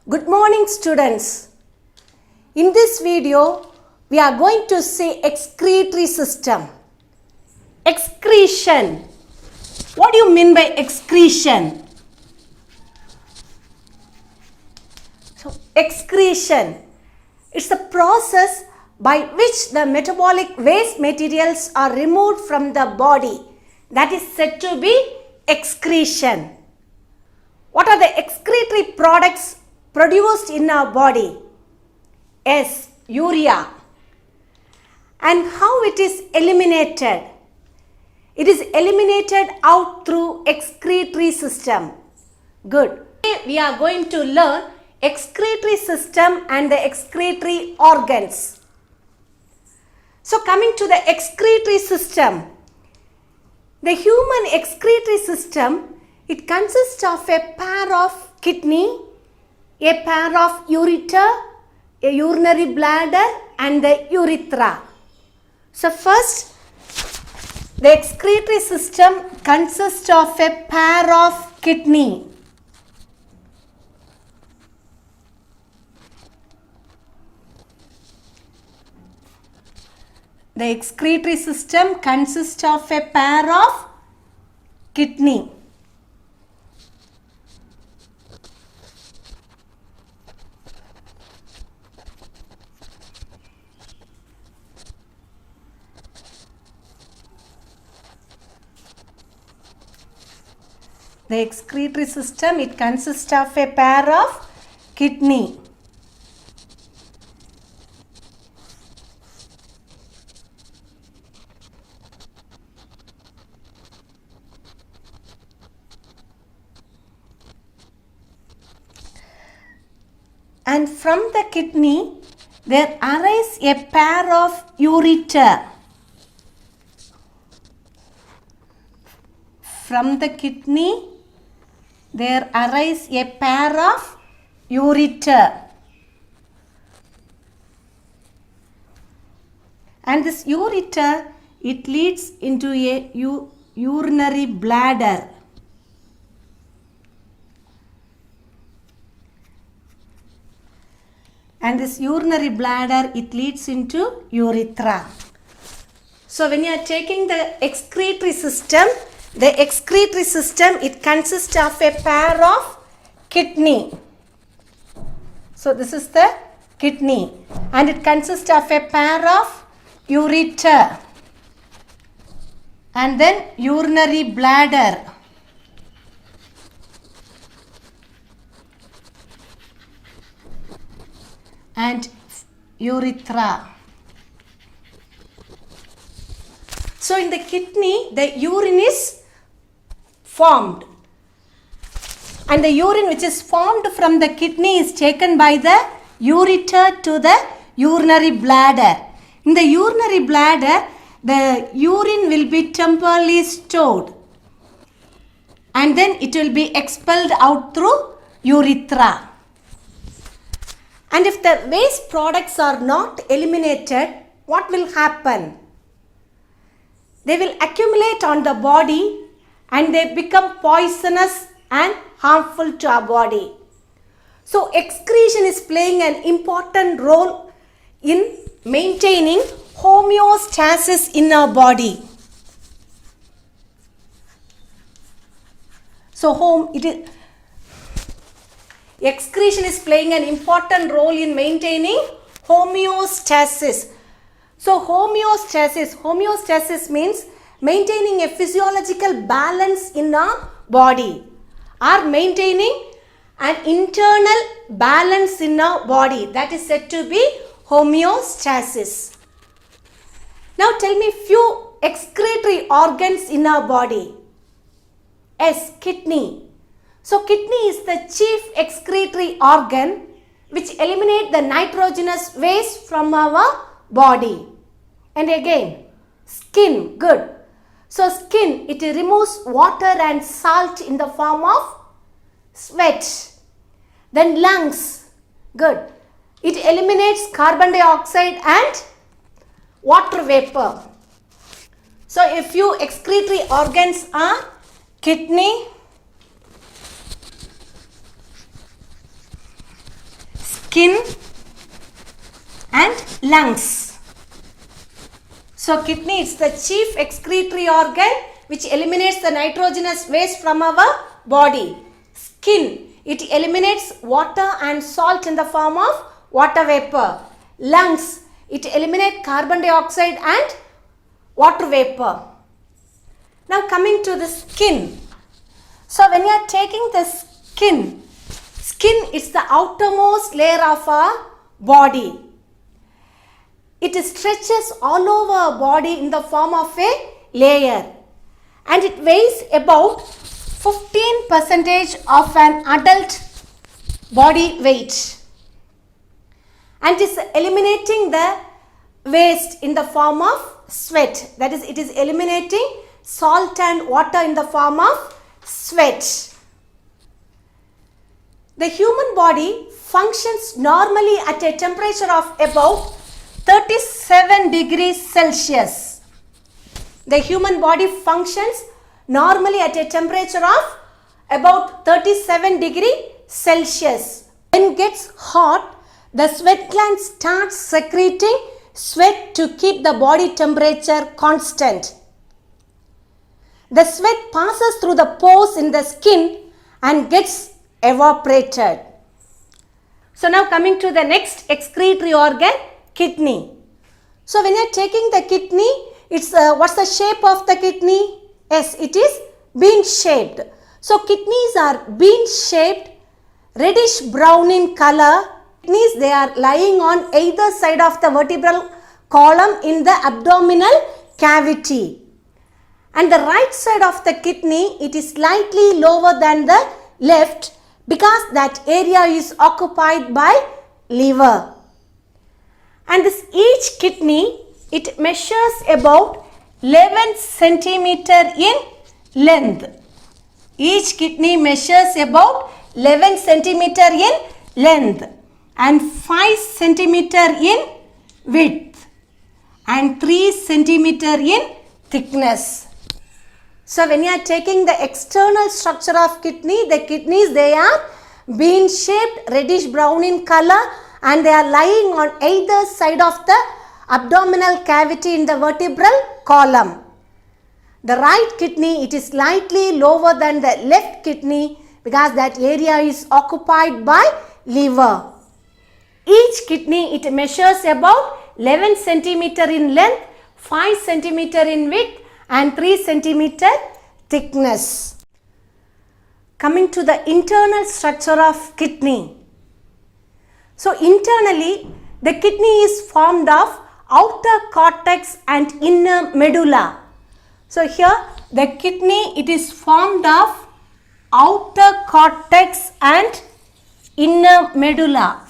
Good morning, students. In this video, we are going to see excretory system. Excretion. What do you mean by excretion? So, excretion. It's a process by which the metabolic waste materials are removed from the body. That is said to be excretion. What are the excretory products produced in our body? Yes, urea. And how it is eliminated? It is eliminated out through excretory system. Good. Today we are going to learn excretory system and the excretory organs. So coming to the excretory system. The human excretory system, it consists of a pair of kidney, a pair of ureter, a urinary bladder and the urethra. So first, the excretory system consists of a pair of kidney. The excretory system consists of a pair of kidney. The excretory system, it consists of a pair of kidney. And from the kidney, there arises a pair of ureter. From the kidney, there arises a pair of ureter. And this ureter, it leads into a urinary bladder. And this urinary bladder, it leads into urethra. So when you are taking the excretory system, it consists of a pair of kidney. So this is the kidney and it consists of a pair of ureter and then urinary bladder. And urethra. So in the kidney, the urine is formed. And the urine which is formed from the kidney is taken by the ureter to the urinary bladder. In the urinary bladder, the urine will be temporarily stored. And then it will be expelled out through urethra. And if the waste products are not eliminated, what will happen? They will accumulate on the body and they become poisonous and harmful to our body. So excretion is playing an important role in maintaining homeostasis in our body. So excretion is playing an important role in maintaining homeostasis. So homeostasis means maintaining a physiological balance in our body or maintaining an internal balance in our body. That is said to be homeostasis. Now tell me few excretory organs in our body. Yes, kidney. So kidney is the chief excretory organ which eliminates the nitrogenous waste from our body. And again, skin, good. So skin, it removes water and salt in the form of sweat. Then lungs, good. It eliminates carbon dioxide and water vapor. So a few excretory organs are kidney, skin and lungs. So kidney is the chief excretory organ which eliminates the nitrogenous waste from our body. Skin, it eliminates water and salt in the form of water vapor. Lungs, it eliminates carbon dioxide and water vapor. Now coming to the skin. So when you are taking the skin is the outermost layer of our body. It stretches all over our body in the form of a layer, and it weighs about 15% of an adult body weight, and is eliminating the waste in the form of sweat. That is, it is eliminating salt and water in the form of sweat. The human body functions normally at a temperature of about 37 degrees Celsius. The human body functions normally at a temperature of about 37 degrees Celsius. When it gets hot, the sweat gland starts secreting sweat to keep the body temperature constant. The sweat passes through the pores in the skin and gets evaporated. So now coming to the next excretory organ, kidney. So when you are taking the kidney, it's what's the shape of the kidney? Yes, it is bean shaped. So kidneys are bean shaped, reddish brown in color. Kidneys, they are lying on either side of the vertebral column in the abdominal cavity. And the right side of the kidney, it is slightly lower than the left because that area is occupied by liver. And this each kidney, it measures about 11 centimeter in length. Each kidney measures about 11 centimeter in length and 5 centimeter in width and 3 centimeter in thickness. So when you are taking the external structure of kidney, the kidneys, they are bean shaped, reddish brown in color, and they are lying on either side of the abdominal cavity in the vertebral column. The right kidney, it is slightly lower than the left kidney because that area is occupied by liver. Each kidney, it measures about 11 centimeter in length, 5 centimeter in width and 3 centimeter thickness. Coming to the internal structure of kidney. So internally, the kidney is formed of outer cortex and inner medulla. So here the kidney, it is formed of outer cortex and inner medulla.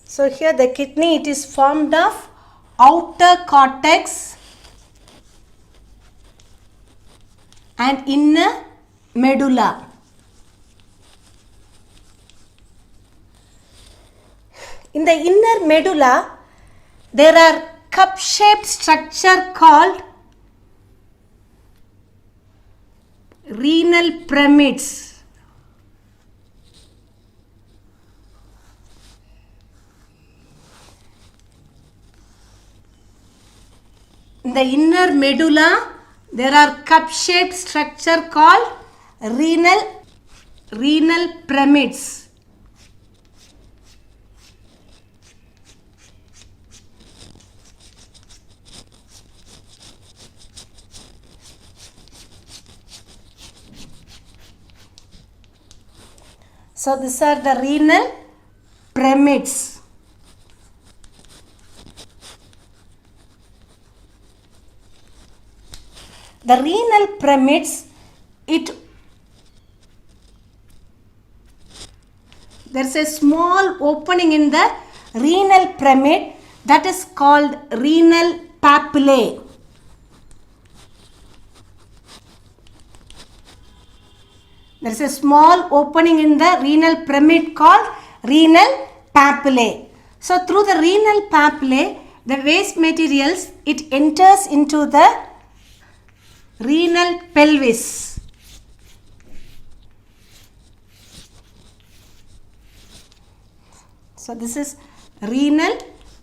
So here the kidney, it is formed of outer cortex and inner medulla. In the inner medulla, there are cup-shaped structure called renal pyramids. In the inner medulla, there are cup-shaped structure called renal pyramids. So these are the renal pyramids. The renal pyramids, there's a small opening in the renal pyramid that is called renal papillae. There is a small opening in the renal pyramid called renal papillae. So through the renal papillae, the waste materials, it enters into the renal pelvis. So this is renal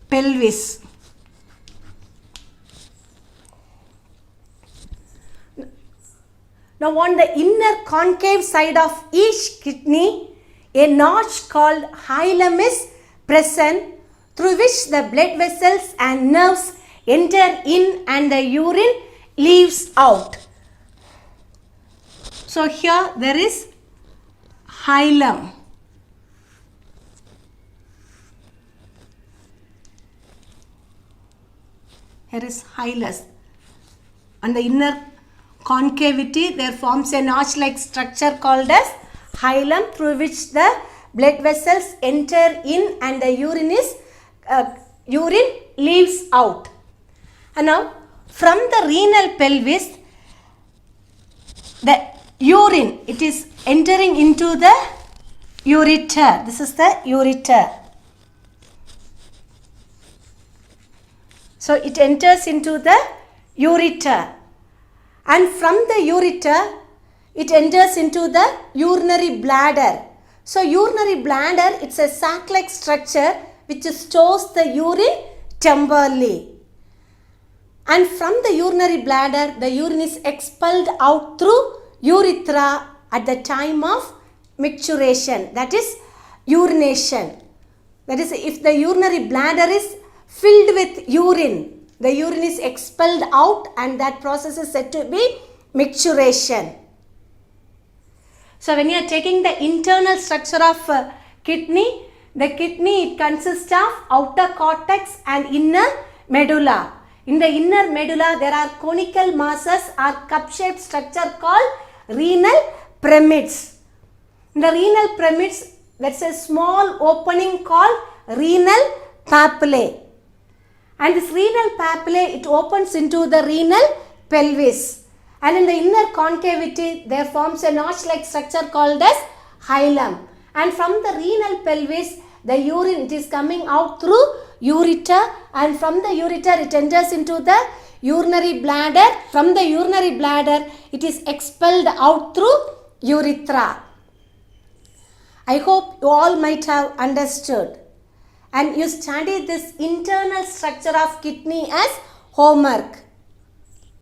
pelvis. Now on the inner concave side of each kidney, a notch called hilum is present, through which the blood vessels and nerves enter in and the urine leaves out. So here there is hilum. Here is hilus. On the inner concavity, there forms a notch-like structure called as hilum, through which the blood vessels enter in and the urine leaves out. And now from the renal pelvis, the urine, it is entering into the ureter. This is the ureter. So it enters into the ureter. And from the ureter, it enters into the urinary bladder. So urinary bladder, it's a sac-like structure which stores the urine temporarily. And from the urinary bladder, the urine is expelled out through urethra at the time of micturition, that is urination. That is, if the urinary bladder is filled with urine, the urine is expelled out and that process is said to be micturition. So when you are taking the internal structure of kidney, the kidney, it consists of outer cortex and inner medulla. In the inner medulla, there are conical masses or cup-shaped structure called renal pyramids. In the renal pyramids, there is a small opening called renal papillae. And this renal papillae, it opens into the renal pelvis. And in the inner concavity, there forms a notch-like structure called as hilum. And from the renal pelvis, the urine, it is coming out through ureter, and from the ureter it enters into the urinary bladder. From the urinary bladder, it is expelled out through urethra. I hope you all might have understood. And you study this internal structure of kidney as homework.